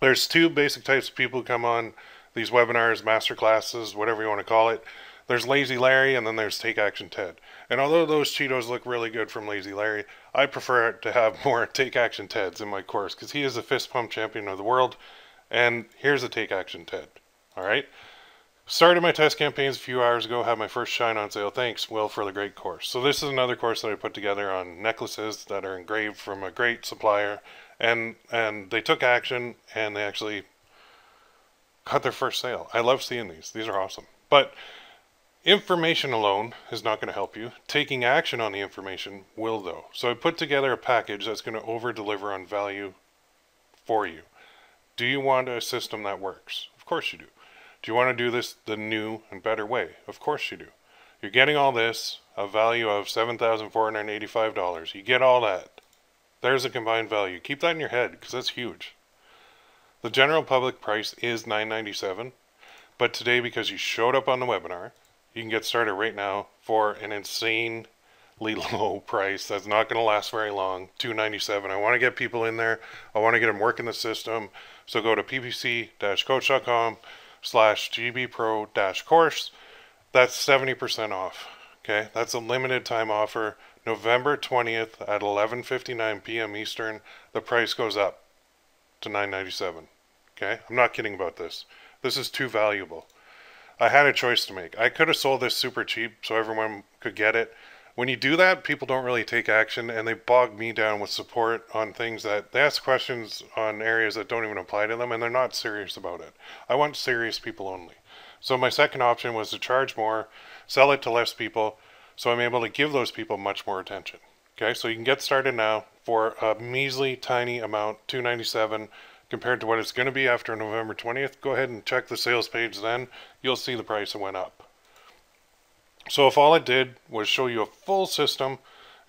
there's 2 basic types of people who come on these webinars, masterclasses, whatever you want to call it. There's Lazy Larry, and then there's Take Action Ted. And although those Cheetos look really good from Lazy Larry, I prefer to have more Take Action Teds in my course because he is the fist pump champion of the world. And here's a Take Action Ted. All right. Started my test campaigns a few hours ago, had my first shine on sale. Thanks, Will, for the great course. So this is another course that I put together on necklaces that are engraved from a great supplier. And they took action and they actually got their first sale. I love seeing these. These are awesome. But information alone is not going to help you. Taking action on the information will, though. So I put together a package that's going to over-deliver on value for you. Do you want a system that works? Of course you do. Do you want to do this the new and better way? Of course you do. You're getting all this, a value of $7,485. You get all that. There's a combined value. Keep that in your head because that's huge. The general public price is $9.97, but today, because you showed up on the webinar, you can get started right now for an insanely low price that's not going to last very long, $297. I want to get people in there. I want to get them working the system. So go to ppc-coach.com/gbpro-course. That's 70% off. Okay, that's a limited time offer. November 20th at 11:59 p.m. Eastern. The price goes up to $9.97. Okay, I'm not kidding about this. This is too valuable. I had a choice to make. I could have sold this super cheap so everyone could get it. When you do that, people don't really take action, and they bog me down with support on things that they ask questions on areas that don't even apply to them, and they're not serious about it. I want serious people only. So my second option was to charge more, sell it to less people, so I'm able to give those people much more attention. Okay, so you can get started now for a measly, tiny amount, $297, compared to what it's going to be after November 20th. Go ahead and check the sales page then. You'll see the price that went up. So if all it did was show you a full system,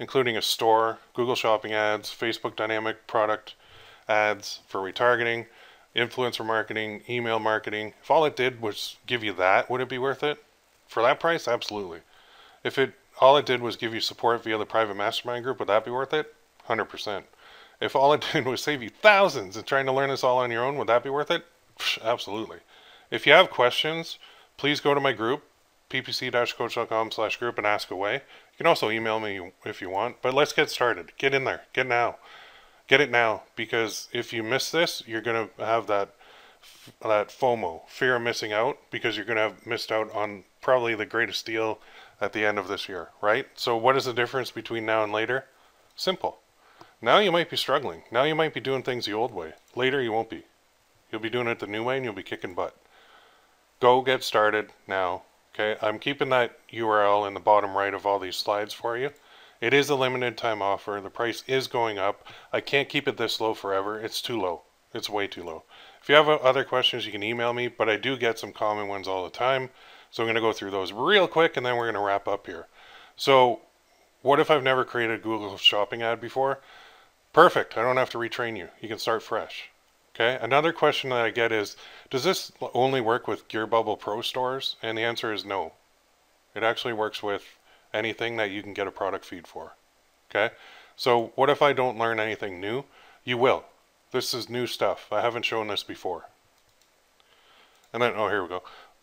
including a store, Google Shopping ads, Facebook dynamic product ads for retargeting, influencer marketing, email marketing, if all it did was give you that, would it be worth it? For that price, absolutely. If all it did was give you support via the private mastermind group, would that be worth it? 100%. If all it did was save you thousands and trying to learn this all on your own, would that be worth it? Absolutely. If you have questions, please go to my group, ppc-coach.com/group, and ask away. You can also email me if you want, but let's get started. Get in there. Get now. Get it now, because if you miss this, you're going to have that FOMO, fear of missing out, because you're going to have missed out on probably the greatest deal at the end of this year, right? So what is the difference between now and later? Simple. Now you might be struggling. Now you might be doing things the old way. Later you won't be. You'll be doing it the new way and you'll be kicking butt. Go get started now. Okay, I'm keeping that URL in the bottom right of all these slides for you. It is a limited time offer. The price is going up. I can't keep it this low forever. It's too low. It's way too low. If you have other questions, you can email me, but I do get some common ones all the time. So I'm going to go through those real quick and then we're going to wrap up here. So what if I've never created a Google Shopping ad before? Perfect. I don't have to retrain you. You can start fresh. Okay. Another question that I get is, does this only work with Gear Bubble Pro stores? And the answer is no. It actually works with anything that you can get a product feed for. Okay. So what if I don't learn anything new? You will. This is new stuff. I haven't shown this before. And then, oh, here we go.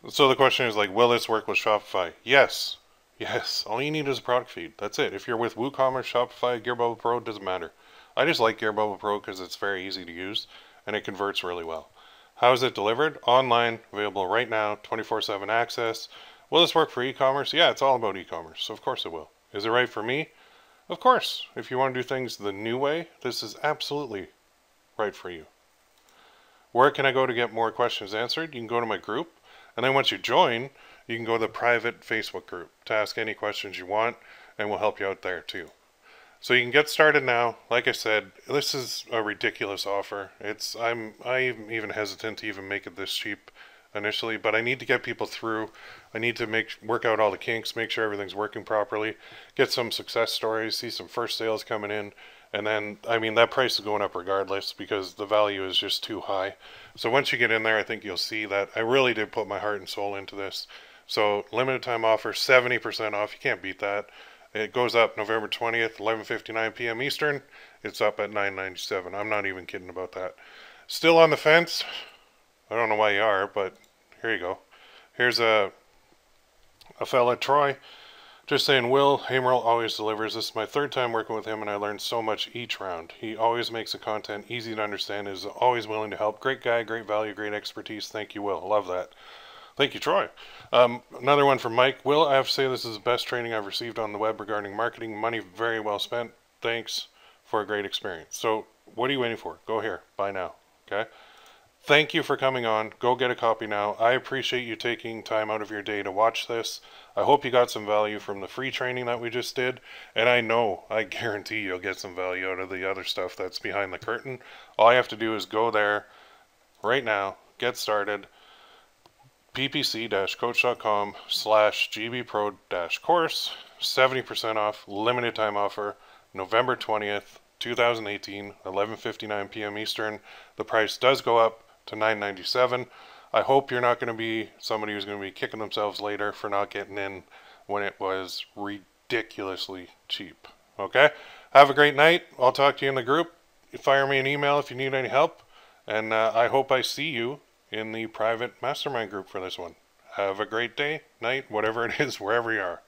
So the question is like, will this work with Shopify? Yes. Yes. All you need is a product feed. That's it. If you're with WooCommerce, Shopify, Gear Bubble Pro, it doesn't matter. I just like Gear Bubble Pro because it's very easy to use and it converts really well. How is it delivered? Online, available right now, 24/7 access. Will this work for e-commerce? Yeah, it's all about e-commerce, so of course it will. Is it right for me? Of course. If you want to do things the new way, this is absolutely right for you. Where can I go to get more questions answered? You can go to my group, and then once you join, you can go to the private Facebook group to ask any questions you want, and we'll help you out there too. So you can get started now. Like I said, this is a ridiculous offer. I'm even hesitant to even make it this cheap initially, but I need to get people through. I need to work out all the kinks, make sure everything's working properly, get some success stories, see some first sales coming in, and then, I mean, that price is going up regardless because the value is just too high. So once you get in there, I think you'll see that I really did put my heart and soul into this. So limited time offer, 70% off. You can't beat that. It goes up November 20th, 11:59 p.m. Eastern. It's up at $9.97. I'm not even kidding about that. Still on the fence? I don't know why you are, but here you go. Here's a fella, Troy, just saying, Will, Haimerl always delivers. This is my third time working with him, and I learned so much each round. He always makes the content easy to understand, is always willing to help. Great guy, great value, great expertise. Thank you, Will. Love that. Thank you, Troy. Another one from Mike. Will, I have to say this is the best training I've received on the web regarding marketing. Money very well spent. Thanks for a great experience. So what are you waiting for? Go here. Buy now. Okay? Thank you for coming on. Go get a copy now. I appreciate you taking time out of your day to watch this. I hope you got some value from the free training that we just did. And I guarantee you'll get some value out of the other stuff that's behind the curtain. All you have to do is go there right now, get started. ppc-coach.com/gbpro-course, 70% off, limited time offer, November 20th, 2018, 11:59 p.m. Eastern. The price does go up to $9.97. I hope you're not going to be somebody who's going to be kicking themselves later for not getting in when it was ridiculously cheap. Okay? Have a great night. I'll talk to you in the group. Fire me an email if you need any help. And I hope I see you in the private mastermind group for this one. Have a great day, night, whatever it is, wherever you are.